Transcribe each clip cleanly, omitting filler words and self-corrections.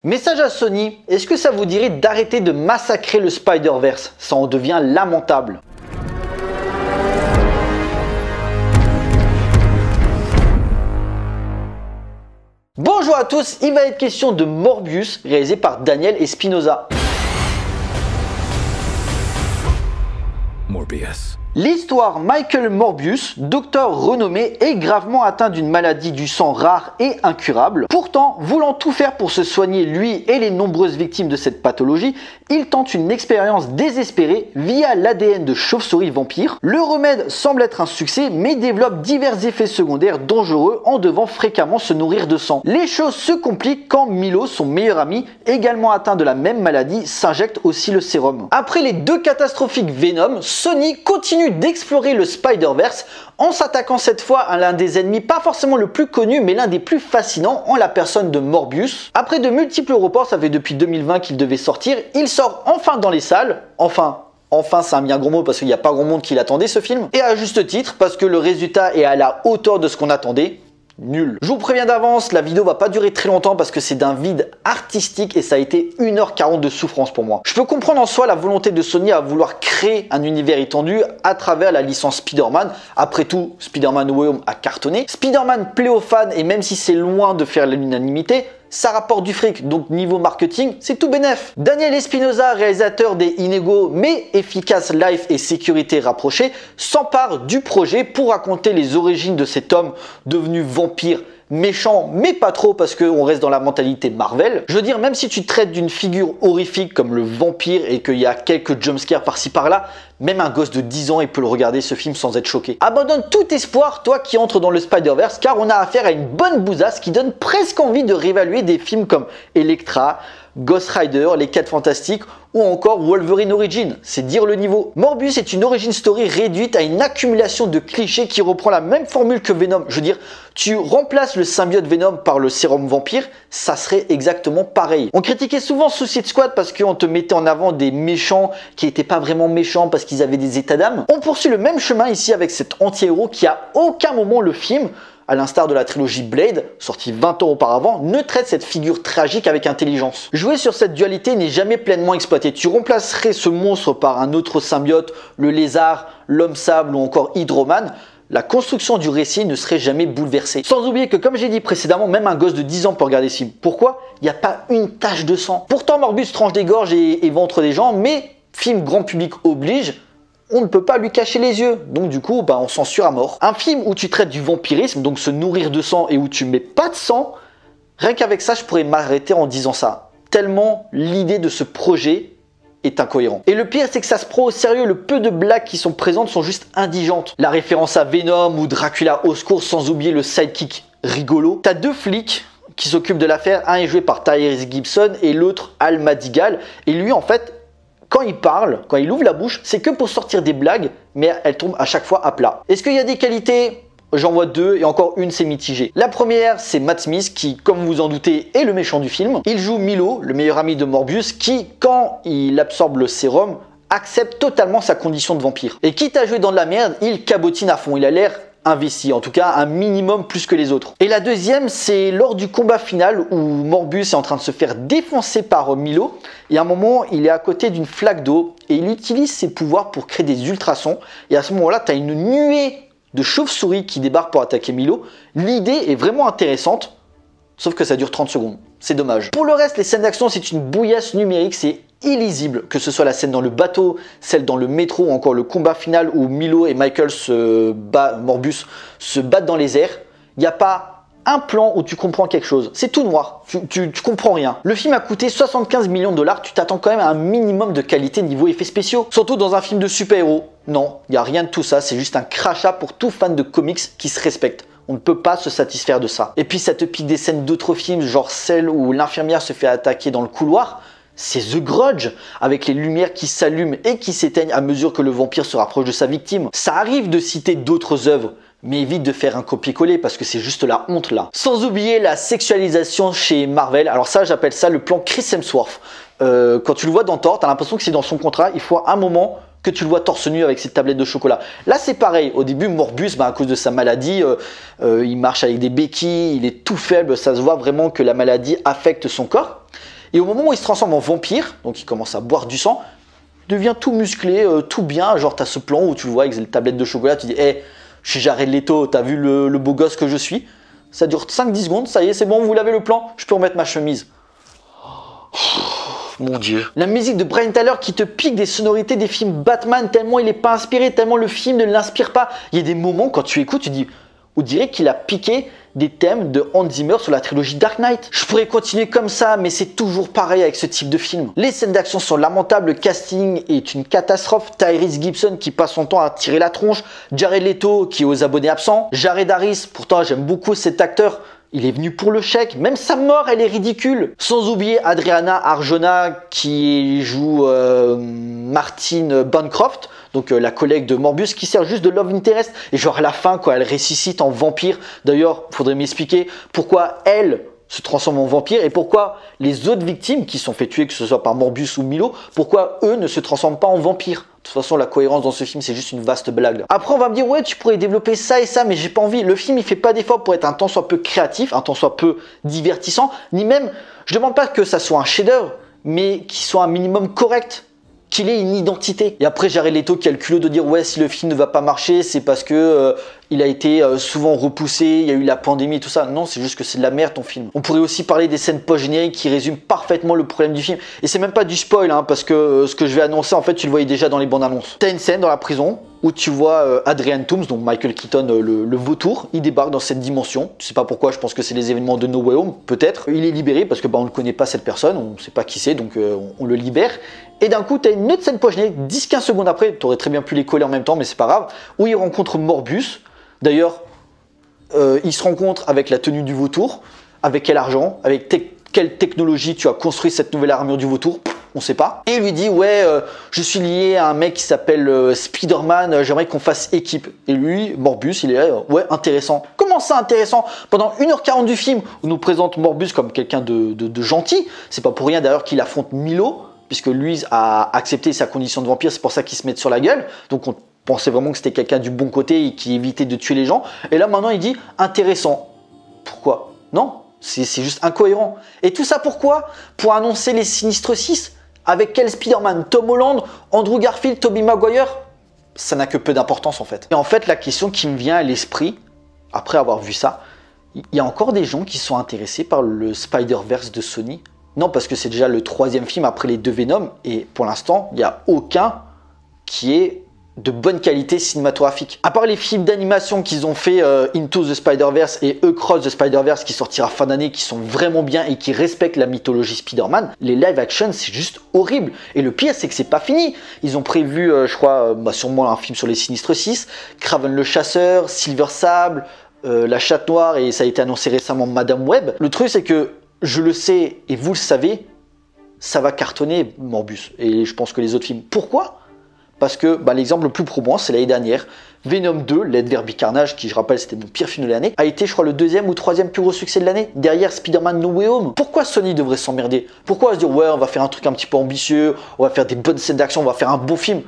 Message à Sony, est-ce que ça vous dirait d'arrêter de massacrer le Spider-Verse? Ça en devient lamentable. Bonjour à tous, il va être question de Morbius, réalisé par Daniel Espinosa. Morbius. L'histoire Michael Morbius, docteur renommé, est gravement atteint d'une maladie du sang rare et incurable. Pourtant, voulant tout faire pour se soigner lui et les nombreuses victimes de cette pathologie, il tente une expérience désespérée via l'ADN de chauve-souris vampire. Le remède semble être un succès, mais développe divers effets secondaires dangereux en devant fréquemment se nourrir de sang. Les choses se compliquent quand Milo, son meilleur ami, également atteint de la même maladie, s'injecte aussi le sérum. Après les deux catastrophiques Venom, Sony continue d'explorer le Spider-Verse en s'attaquant cette fois à l'un des ennemis pas forcément le plus connu mais l'un des plus fascinants en la personne de Morbius. Après de multiples reports, ça fait depuis 2020 qu'il devait sortir, il sort enfin dans les salles, enfin c'est un bien gros mot parce qu'il n'y a pas grand monde qui l'attendait ce film, et à juste titre parce que le résultat est à la hauteur de ce qu'on attendait. Nul. Je vous préviens d'avance, la vidéo va pas durer très longtemps parce que c'est d'un vide artistique et ça a été 1h40 de souffrance pour moi. Je peux comprendre en soi la volonté de Sony à vouloir créer un univers étendu à travers la licence Spider-Man. Après tout, Spider-Man No Way Home a cartonné. Spider-Man plaît aux fans et même si c'est loin de faire l'unanimité, ça rapporte du fric, donc niveau marketing, c'est tout bénef. Daniel Espinosa, réalisateur des inégaux mais efficaces life et sécurité rapprochée, s'empare du projet pour raconter les origines de cet homme devenu vampire, méchant mais pas trop parce qu'on reste dans la mentalité Marvel. Je veux dire, même si tu traites d'une figure horrifique comme le vampire et qu'il y a quelques jumpscares par-ci par-là, même un gosse de 10 ans il peut le regarder ce film sans être choqué. Abandonne tout espoir, toi qui entres dans le Spider-Verse, car on a affaire à une bonne bousasse qui donne presque envie de réévaluer des films comme Elektra, Ghost Rider, Les 4 Fantastiques ou encore Wolverine Origin, c'est dire le niveau. Morbius est une origin story réduite à une accumulation de clichés qui reprend la même formule que Venom. Je veux dire, tu remplaces le symbiote Venom par le sérum vampire, ça serait exactement pareil. On critiquait souvent Suicide Squad parce qu'on te mettait en avant des méchants qui n'étaient pas vraiment méchants parce qu'ils avaient des états d'âme. On poursuit le même chemin ici avec cet anti-héros qui à aucun moment le film, à l'instar de la trilogie Blade, sortie 20 ans auparavant, ne traite cette figure tragique avec intelligence. Jouer sur cette dualité n'est jamais pleinement exploité. Tu remplacerais ce monstre par un autre symbiote, le lézard, l'homme sable ou encore Hydroman, la construction du récit ne serait jamais bouleversée. Sans oublier que, comme j'ai dit précédemment, même un gosse de 10 ans peut regarder ce film. Pourquoi? Il n'y a pas une tache de sang. Pourtant, Morbius tranche des gorges et ventre des gens, mais film grand public oblige, on ne peut pas lui cacher les yeux, donc du coup on censure à mort. Un film où tu traites du vampirisme, donc se nourrir de sang, et où tu mets pas de sang, rien qu'avec ça je pourrais m'arrêter en disant ça. Tellement l'idée de ce projet est incohérent. Et le pire c'est que ça se prend au sérieux, le peu de blagues qui sont présentes sont juste indigentes. La référence à Venom ou Dracula au secours, sans oublier le sidekick rigolo. T'as deux flics qui s'occupent de l'affaire, un est joué par Tyrese Gibson et l'autre Al Madigal, et lui en fait, quand il parle, quand il ouvre la bouche, c'est que pour sortir des blagues, mais elles tombent à chaque fois à plat. Est-ce qu'il y a des qualités? J'en vois deux et encore une c'est mitigé. La première c'est Matt Smith qui, comme vous en doutez, est le méchant du film. Il joue Milo, le meilleur ami de Morbius, qui, quand il absorbe le sérum, accepte totalement sa condition de vampire. Et quitte à jouer dans de la merde, il cabotine à fond, il a l'air investi, en tout cas un minimum plus que les autres. Et la deuxième, c'est lors du combat final où Morbius est en train de se faire défoncer par Milo, et à un moment, il est à côté d'une flaque d'eau, et il utilise ses pouvoirs pour créer des ultrasons, et à ce moment-là, tu as une nuée de chauves-souris qui débarquent pour attaquer Milo. L'idée est vraiment intéressante, sauf que ça dure 30 secondes. C'est dommage. Pour le reste, les scènes d'action, c'est une bouillasse numérique, c'est illisible, que ce soit la scène dans le bateau, celle dans le métro ou encore le combat final où Milo et Michael Morbius se battent dans les airs. Il n'y a pas un plan où tu comprends quelque chose. C'est tout noir, tu comprends rien. Le film a coûté 75 millions de dollars, tu t'attends quand même à un minimum de qualité niveau effets spéciaux. Surtout dans un film de super-héros. Non, il n'y a rien de tout ça, c'est juste un crachat pour tout fan de comics qui se respecte. On ne peut pas se satisfaire de ça. Et puis ça te pique des scènes d'autres films, genre celle où l'infirmière se fait attaquer dans le couloir. C'est The Grudge, avec les lumières qui s'allument et qui s'éteignent à mesure que le vampire se rapproche de sa victime. Ça arrive de citer d'autres œuvres, mais évite de faire un copier-coller parce que c'est juste la honte là. Sans oublier la sexualisation chez Marvel, alors ça j'appelle ça le plan Chris Hemsworth. Quand tu le vois dans Thor, t'as l'impression que c'est dans son contrat, il faut un moment que tu le vois torse nu avec ses tablettes de chocolat. Là c'est pareil, au début Morbius, à cause de sa maladie, il marche avec des béquilles, il est tout faible, ça se voit vraiment que la maladie affecte son corps. Et au moment où il se transforme en vampire, donc il commence à boire du sang, il devient tout musclé, tout bien. Genre, t'as ce plan où tu le vois avec les tablettes de chocolat, tu dis, hey, je suis Jared Leto, t'as vu le beau gosse que je suis? Ça dure 5-10 secondes, ça y est, c'est bon, vous l'avez le plan, je peux remettre ma chemise. Mon Dieu. La musique de Brian Tyler qui te pique des sonorités des films Batman, tellement il n'est pas inspiré, tellement le film ne l'inspire pas. Il y a des moments, quand tu écoutes, tu dis, on dirait qu'il a piqué des thèmes de Hans Zimmer sur la trilogie Dark Knight. Je pourrais continuer comme ça, mais c'est toujours pareil avec ce type de film. Les scènes d'action sont lamentables, le casting est une catastrophe. Tyrese Gibson qui passe son temps à tirer la tronche, Jared Leto qui est aux abonnés absents, Jared Harris, pourtant j'aime beaucoup cet acteur, il est venu pour le chèque, même sa mort elle est ridicule. Sans oublier Adriana Arjona qui joue Martine Bancroft, donc la collègue de Morbius qui sert juste de love interest. Et genre à la fin quand elle ressuscite en vampire, d'ailleurs faudrait m'expliquer pourquoi elle se transforme en vampire et pourquoi les autres victimes qui sont fait tuer, que ce soit par Morbius ou Milo, pourquoi eux ne se transforment pas en vampires. De toute façon, la cohérence dans ce film, c'est juste une vaste blague. Après, on va me dire, ouais, tu pourrais développer ça et ça, mais j'ai pas envie. Le film, il fait pas d'effort pour être un tant soit peu créatif, un tant soit peu divertissant, ni même, je demande pas que ça soit un chef-d'œuvre, mais qu'il soit un minimum correct, qu'il ait une identité. Et après, Jared Leto qui a le culot de dire, ouais, si le film ne va pas marcher, c'est parce que il a été souvent repoussé, il y a eu la pandémie et tout ça. Non, c'est juste que c'est de la merde ton film. On pourrait aussi parler des scènes post-génériques qui résument parfaitement le problème du film. Et c'est même pas du spoil, hein, parce que ce que je vais annoncer, en fait, tu le voyais déjà dans les bandes annonces. T'as une scène dans la prison où tu vois Adrian Toomes, donc Michael Keaton, le vautour, il débarque dans cette dimension. Je sais pas pourquoi, je pense que c'est les événements de No Way Home, peut-être. Il est libéré parce que on ne connaît pas cette personne, on sait pas qui c'est, donc on le libère. Et d'un coup, tu as une autre scène post-générique, 10-15 secondes après, tu aurais très bien pu les coller en même temps, mais c'est pas grave, où il rencontre Morbius. D'ailleurs, il se rencontre avec la tenue du vautour, avec quel argent, avec quelle technologie tu as construit cette nouvelle armure du vautour, on sait pas. Et il lui dit, ouais, je suis lié à un mec qui s'appelle Spider-Man, j'aimerais qu'on fasse équipe. Et lui, Morbius, il est là, ouais, intéressant. Comment ça intéressant? Pendant 1h40 du film, on nous présente Morbius comme quelqu'un de gentil, c'est pas pour rien d'ailleurs qu'il affronte Milo, puisque lui a accepté sa condition de vampire, c'est pour ça qu'il se met sur la gueule. Donc on pensait vraiment que c'était quelqu'un du bon côté et qui évitait de tuer les gens. Et là maintenant il dit intéressant. Pourquoi? Non, c'est juste incohérent. Et tout ça pourquoi? Pour annoncer les Sinistres 6. Avec quel Spider-Man? Tom Holland, Andrew Garfield, Tobey Maguire? Ça n'a que peu d'importance en fait. Et en fait la question qui me vient à l'esprit, après avoir vu ça, il y a encore des gens qui sont intéressés par le Spider-Verse de Sony. Non, parce que c'est déjà le 3e film après les 2 Venom, et pour l'instant, il n'y a aucun qui est de bonne qualité cinématographique. À part les films d'animation qu'ils ont fait Into the Spider-Verse et Across the Spider-Verse qui sortira fin d'année, qui sont vraiment bien et qui respectent la mythologie Spider-Man, les live action c'est juste horrible. Et le pire c'est que c'est pas fini. Ils ont prévu, je crois, sûrement un film sur les Sinistres 6, Kraven le Chasseur, Silver Sable, La Chatte Noire, et ça a été annoncé récemment Madame Web. Le truc c'est que je le sais et vous le savez, ça va cartonner Morbius et je pense que les autres films. Pourquoi? Parce que l'exemple le plus probant, c'est l'année dernière, Venom 2, Let There Be Carnage, qui je rappelle c'était mon pire film de l'année, a été je crois le 2e ou 3e plus gros succès de l'année, derrière Spider-Man No Way Home. Pourquoi Sony devrait s'emmerder? Pourquoi se dire ouais on va faire un truc un petit peu ambitieux, on va faire des bonnes scènes d'action, on va faire un bon film?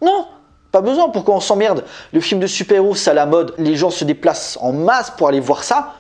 Non, pas besoin, pourquoi on s'emmerde? Le film de super-héros c'est à la mode, les gens se déplacent en masse pour aller voir ça,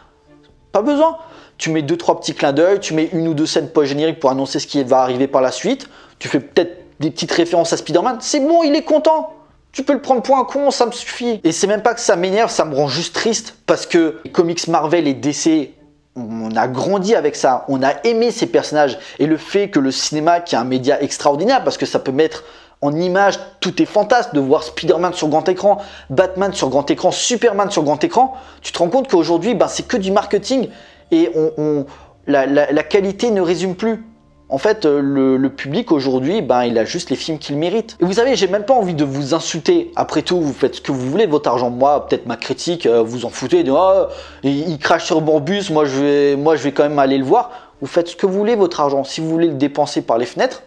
pas besoin. Tu mets 2-3 petits clins d'œil, tu mets 1 ou 2 scènes post-génériques pour annoncer ce qui va arriver par la suite. Tu fais peut-être des petites références à Spider-Man. C'est bon, il est content. Tu peux le prendre pour un con, ça me suffit. Et c'est même pas que ça m'énerve, ça me rend juste triste. Parce que les comics Marvel et DC, on a grandi avec ça. On a aimé ces personnages. Et le fait que le cinéma, qui est un média extraordinaire, parce que ça peut mettre en image, tout est fantasme de voir Spider-Man sur grand écran, Batman sur grand écran, Superman sur grand écran. Tu te rends compte qu'aujourd'hui, c'est que du marketing. Et la qualité ne résume plus. En fait, le public aujourd'hui, il a juste les films qu'il mérite. Et vous savez, j'ai même pas envie de vous insulter. Après tout, vous faites ce que vous voulez de votre argent. Moi, peut-être ma critique, vous en foutez. De, il crache sur Morbius, moi je vais quand même aller le voir. Vous faites ce que vous voulez, votre argent. Si vous voulez le dépenser par les fenêtres,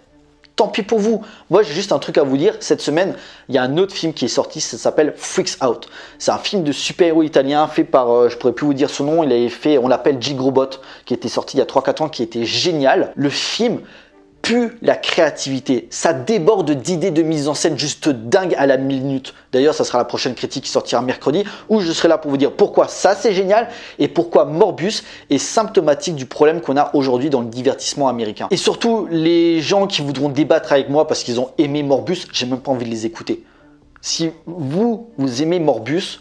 tant pis pour vous. Moi, j'ai juste un truc à vous dire. Cette semaine, il y a un autre film qui est sorti, ça s'appelle Freaks Out. C'est un film de super-héros italien fait par, je pourrais plus vous dire son nom, il avait fait, on l'appelle Gigrobot, qui était sorti il y a 3-4 ans, qui était génial. Le film pue la créativité. Ça déborde d'idées de mise en scène juste dingue à la minute. D'ailleurs, ça sera la prochaine critique qui sortira mercredi où je serai là pour vous dire pourquoi ça c'est génial et pourquoi Morbius est symptomatique du problème qu'on a aujourd'hui dans le divertissement américain. Et surtout, les gens qui voudront débattre avec moi parce qu'ils ont aimé Morbius, j'ai même pas envie de les écouter. Si vous aimez Morbius,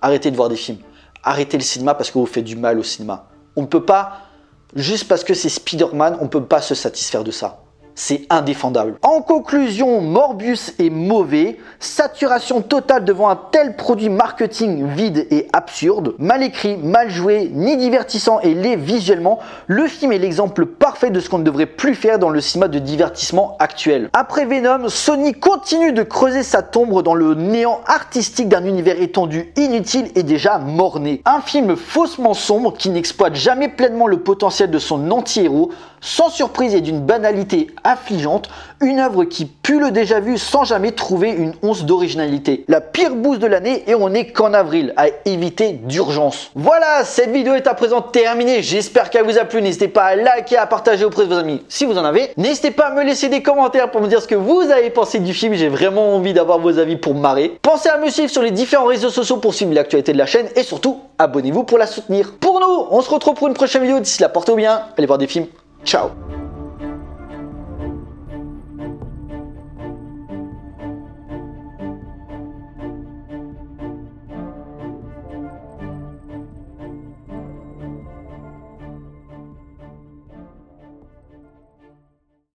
arrêtez de voir des films. Arrêtez le cinéma parce que vous faites du mal au cinéma. On ne peut pas, juste parce que c'est Spider-Man, on ne peut pas se satisfaire de ça. C'est indéfendable. En conclusion, Morbius est mauvais, saturation totale devant un tel produit marketing vide et absurde, mal écrit, mal joué, ni divertissant et laid visuellement, le film est l'exemple parfait de ce qu'on ne devrait plus faire dans le cinéma de divertissement actuel. Après Venom, Sony continue de creuser sa tombe dans le néant artistique d'un univers étendu, inutile et déjà mort-né. Un film faussement sombre qui n'exploite jamais pleinement le potentiel de son anti-héros, sans surprise et d'une banalité affligeante, une œuvre qui pue le déjà vu sans jamais trouver une once d'originalité. La pire bouse de l'année et on n'est qu'en avril, à éviter d'urgence. Voilà, cette vidéo est à présent terminée, j'espère qu'elle vous a plu, n'hésitez pas à liker, à partager auprès de vos amis si vous en avez. N'hésitez pas à me laisser des commentaires pour me dire ce que vous avez pensé du film, j'ai vraiment envie d'avoir vos avis pour me marrer. Pensez à me suivre sur les différents réseaux sociaux pour suivre l'actualité de la chaîne et surtout, abonnez-vous pour la soutenir. Pour nous, on se retrouve pour une prochaine vidéo, d'ici là, portez-vous bien, allez voir des films. Ciao.